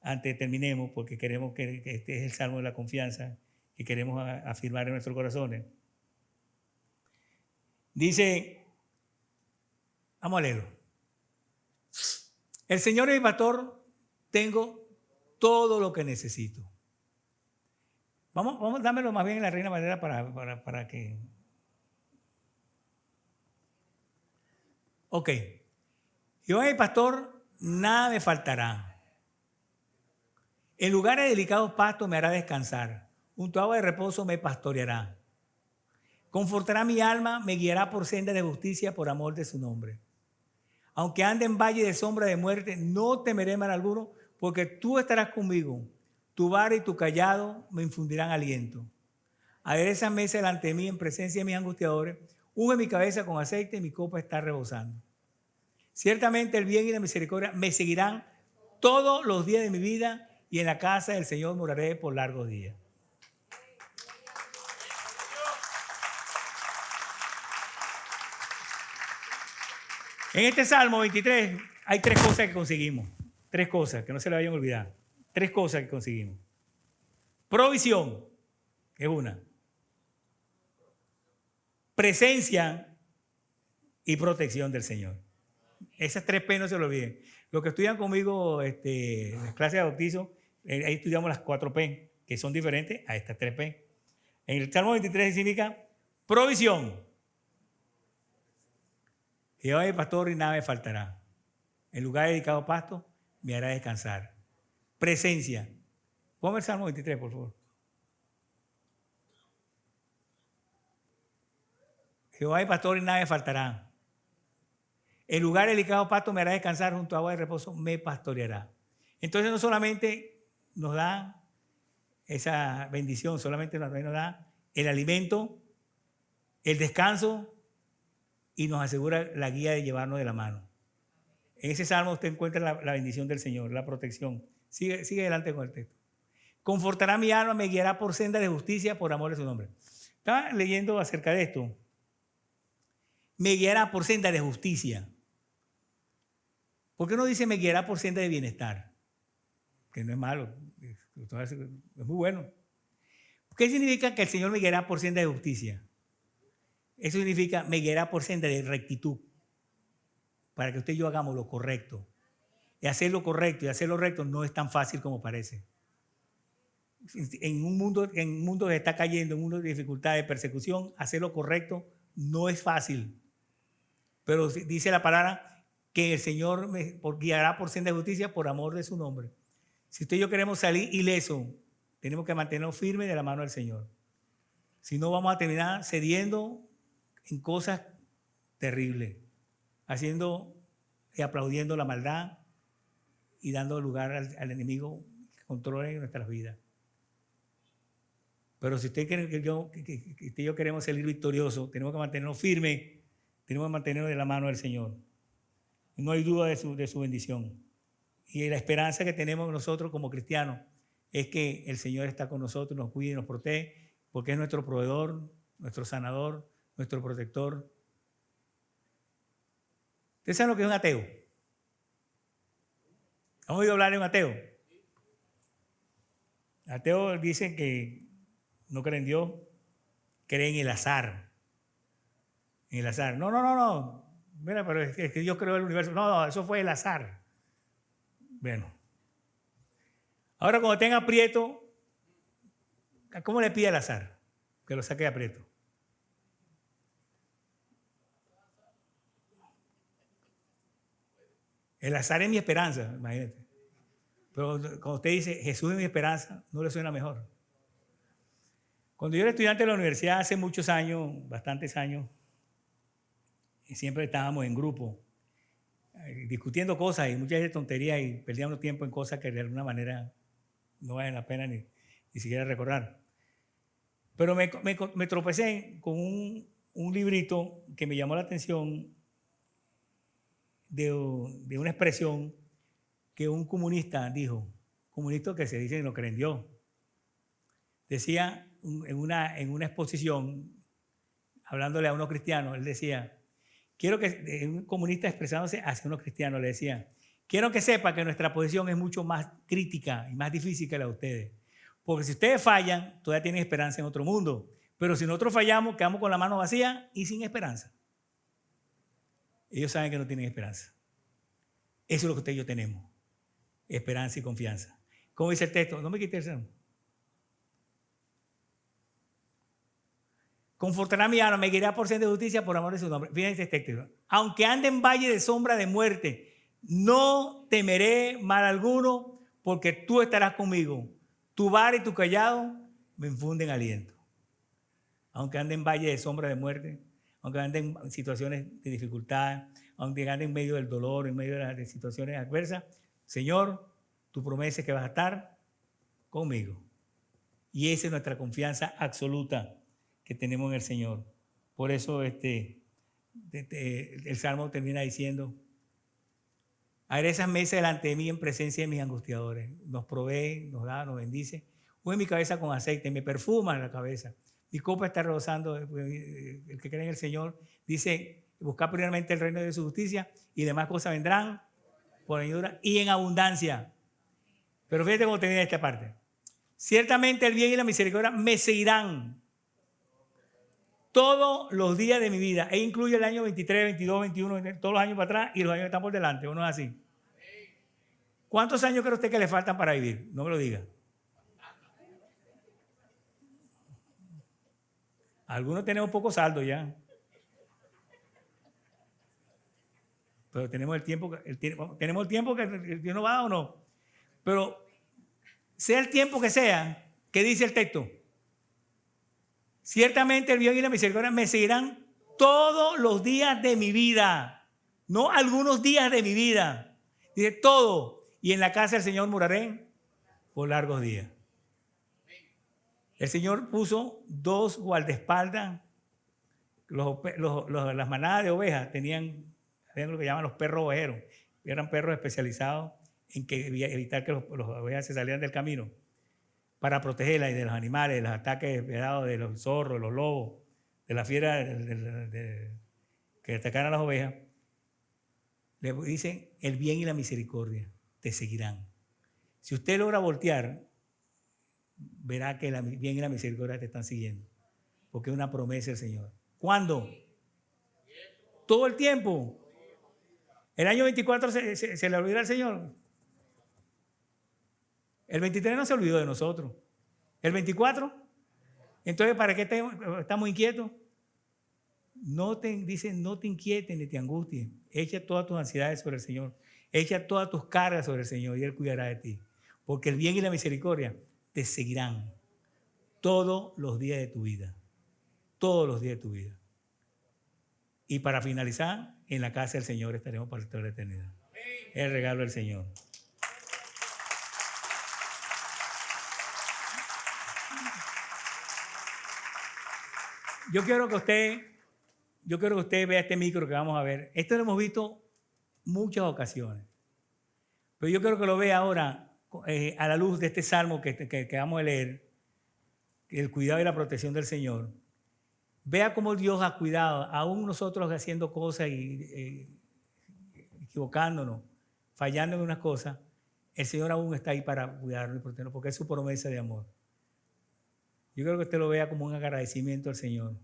antes de terminemos porque queremos que este es el Salmo de la confianza que queremos afirmar en nuestros corazones. Dice, vamos a leerlo. El Señor es mi pastor, tengo todo lo que necesito. Vamos, dámelo más bien en la Reina Valera para que... Ok. Jehová es mi pastor, nada me faltará. En lugares de delicados pastos me hará descansar. Junto a agua de reposo me pastoreará. Confortará mi alma, me guiará por senda de justicia por amor de su nombre. Aunque ande en valle de sombra de muerte, no temeré mal alguno, porque tú estarás conmigo. Tu vara y tu cayado me infundirán aliento. Adereza mesa delante de mí en presencia de mis angustiadores. Unge mi cabeza con aceite y mi copa está rebosando. Ciertamente el bien y la misericordia me seguirán todos los días de mi vida y en la casa del Señor moraré por largos días. En este Salmo 23 hay tres cosas que conseguimos. Tres cosas que no se le vayan a olvidar. Tres cosas que conseguimos. Provisión, que es una. Presencia y protección del Señor. Esas tres P no se lo olviden. Los que estudian conmigo las clases de bautizo, ahí estudiamos las 4 P, que son diferentes a estas 3 P. En el Salmo 23 significa provisión. Jehová es mi pastor y nada me faltará. En lugar dedicado a pasto me hará descansar. Presencia. Ponme el Salmo 23, por favor. Jehová es mi pastor y nada me faltará. En lugar delicado pasto me hará descansar, junto a agua de reposo me pastoreará. Entonces no solamente nos da esa bendición, solamente nos da el alimento, el descanso y nos asegura la guía de llevarnos de la mano. En ese salmo usted encuentra la bendición del Señor, la protección. Sigue adelante con el texto. Confortará mi alma, me guiará por senda de justicia por amor de su nombre. Estaba leyendo acerca de esto. Me guiará por senda de justicia. ¿Por qué no dice me guiará por senda de bienestar? Que no es malo, es muy bueno. ¿Qué significa que el Señor me guiará por senda de justicia? Eso significa me guiará por senda de rectitud. Para que usted y yo hagamos lo correcto. Y hacer lo correcto y hacer lo recto no es tan fácil como parece. En un mundo que está cayendo, en un mundo de dificultad, de persecución, hacer lo correcto no es fácil. Pero dice la palabra que el Señor me guiará por senda de justicia por amor de su nombre. Si usted y yo queremos salir ileso, tenemos que mantenernos firmes de la mano del Señor. Si no, vamos a terminar cediendo en cosas terribles. haciendo y aplaudiendo la maldad y dando lugar al enemigo que controle nuestras vidas. Pero si usted cree que usted y yo queremos salir victoriosos, tenemos que mantenernos firmes, tenemos que mantenernos de la mano del Señor. No hay duda de su bendición. Y la esperanza que tenemos nosotros como cristianos es que el Señor está con nosotros, nos cuida y nos protege, porque es nuestro proveedor, nuestro sanador, nuestro protector. ¿Ustedes saben lo que es un ateo? ¿Han oído hablar de un ateo? Ateo dice que no cree en Dios, cree en el azar. En el azar. No. Mira, pero es que Dios creó el universo. No, eso fue el azar. Bueno. Ahora cuando tenga aprieto, ¿cómo le pide al azar? Que lo saque de aprieto. El azar es mi esperanza, imagínate. Pero cuando usted dice Jesús es mi esperanza, no le suena mejor. Cuando yo era estudiante de la universidad hace muchos años, bastantes años, y siempre estábamos en grupo, discutiendo cosas y muchas veces tonterías y perdíamos tiempo en cosas que de alguna manera no valen la pena ni siquiera recordar. Pero me tropecé con un librito que me llamó la atención de una expresión que un comunista dijo, comunista que se dice que no cree en Dios. Decía en una exposición, hablándole a unos cristianos, él decía, quiero que, un comunista expresándose hacia unos cristianos, le decía, quiero que sepa que nuestra posición es mucho más crítica y más difícil que la de ustedes. Porque si ustedes fallan, todavía tienen esperanza en otro mundo. Pero si nosotros fallamos, quedamos con la mano vacía y sin esperanza. Ellos saben que no tienen esperanza. Eso es lo que usted y yo tenemos. Esperanza y confianza. ¿Cómo dice el texto? No me quite el sermón. Confortará mi alma, me guiará por senda de justicia por amor de su nombre. Fíjense este texto. Aunque ande en valle de sombra de muerte, no temeré mal alguno, porque tú estarás conmigo. Tu vara y tu callado me infunden aliento. Aunque ande en valle de sombra de muerte, aunque ande en situaciones de dificultad, aunque ande en medio del dolor, en medio de las situaciones adversas, Señor, tu promesa es que vas a estar conmigo. Y esa es nuestra confianza absoluta que tenemos en el Señor. Por eso el Salmo termina diciendo, aderezas mesa delante de mí en presencia de mis angustiadores. Nos provee, nos da, nos bendice. Unge mi cabeza con aceite, me perfuma la cabeza. Mi copa está rebosando. El que cree en el Señor dice, buscar primeramente el reino de su justicia y demás cosas vendrán por añadidura y en abundancia. Pero fíjate cómo termina esta parte. Ciertamente el bien y la misericordia me seguirán todos los días de mi vida. E incluye el año 23, 22, 21, todos los años para atrás y los años que están por delante. ¿O no es así? ¿Cuántos años cree usted que le faltan para vivir? No me lo diga. Algunos tenemos poco saldo ya. Pero tenemos el tiempo que Dios nos va o no. Pero sea el tiempo que sea, ¿qué dice el texto? Ciertamente el bien y la misericordia me seguirán todos los días de mi vida. No algunos días de mi vida. Dice todo. Y en la casa del Señor moraré por largos días. El Señor puso 2 guardaespaldas. Las manadas de ovejas tenían lo que llaman los perros ovejeros. Eran perros especializados en evitar que las ovejas se salieran del camino para protegerlas de los animales, de los ataques de los zorros, de los lobos, de la fiera que atacaran a las ovejas. Le dicen, el bien y la misericordia te seguirán. Si usted logra voltear, verá que el bien y la misericordia te están siguiendo. Porque es una promesa del Señor. ¿Cuándo? Todo el tiempo. El año 24 se le olvida al Señor. El 23 no se olvidó de nosotros. El 24, entonces ¿para qué estamos inquietos? Dice, no te inquietes ni te angusties. Echa todas tus ansiedades sobre el Señor. Echa todas tus cargas sobre el Señor y Él cuidará de ti. Porque el bien y la misericordia te seguirán todos los días de tu vida. Todos los días de tu vida. Y para finalizar, en la casa del Señor estaremos para toda la eternidad. Es el regalo del Señor. Yo quiero que usted vea este micro que vamos a ver. Esto lo hemos visto muchas ocasiones. Pero yo quiero que lo vea ahora a la luz de este salmo que vamos a leer, el cuidado y la protección del Señor. Vea cómo Dios ha cuidado, aún nosotros haciendo cosas y equivocándonos, fallando en unas cosas, el Señor aún está ahí para cuidarnos y protegernos, porque es su promesa de amor. Yo creo que usted lo vea como un agradecimiento al Señor.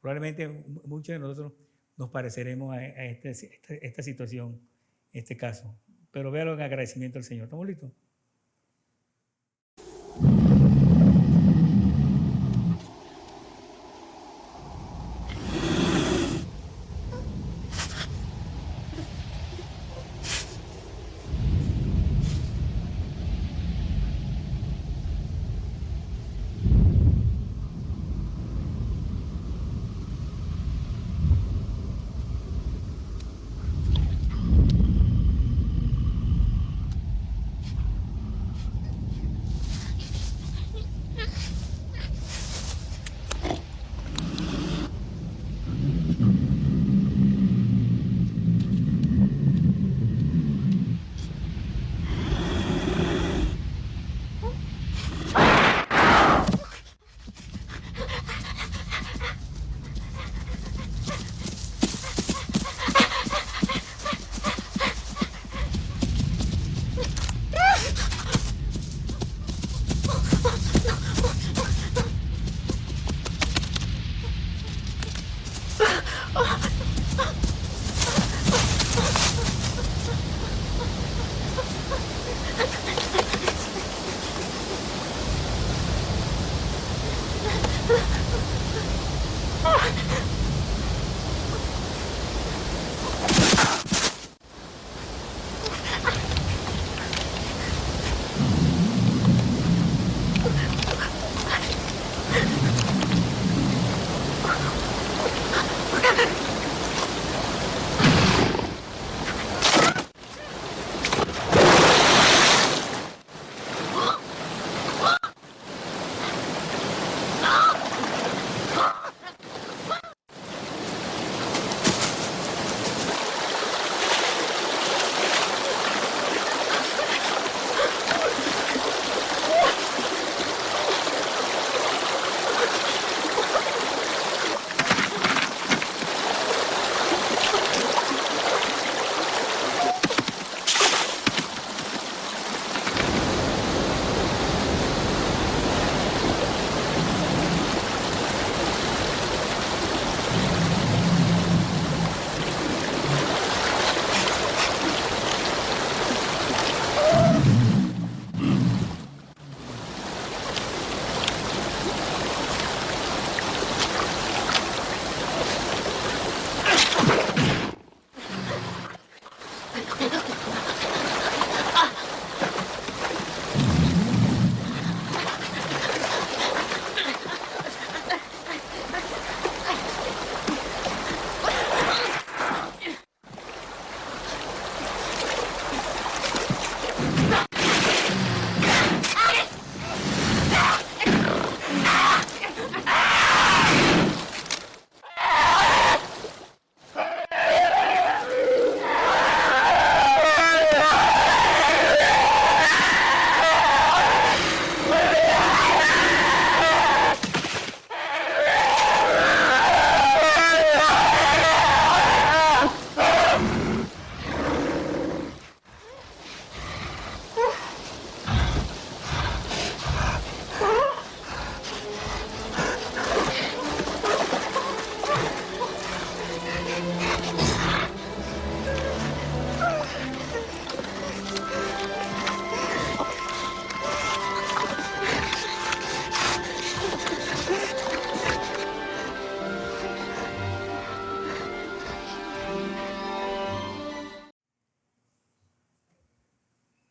Probablemente muchos de nosotros nos pareceremos a esta situación, este caso. Pero véalo en agradecimiento al Señor. ¿Estamos listos?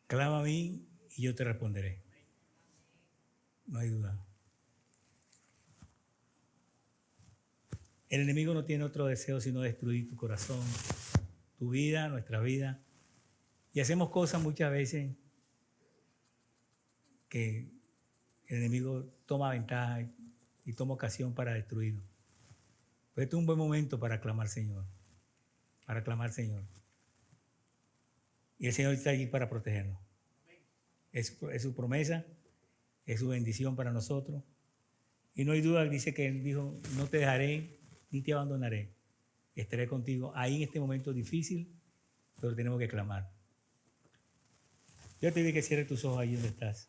Clama a mí y yo te responderé. No hay duda. El enemigo no tiene otro deseo sino destruir tu corazón, tu vida, nuestra vida. Y hacemos cosas muchas veces que el enemigo toma ventaja y toma ocasión para destruirnos. Pero este es un buen momento para clamar Señor. Para clamar Señor. Y el Señor está allí para protegernos. Es su promesa, es su bendición para nosotros. Y no hay duda, dice que Él dijo, no te dejaré ni te abandonaré. Estaré contigo ahí en este momento difícil, pero tenemos que clamar. Yo te digo que cierres tus ojos ahí donde estás.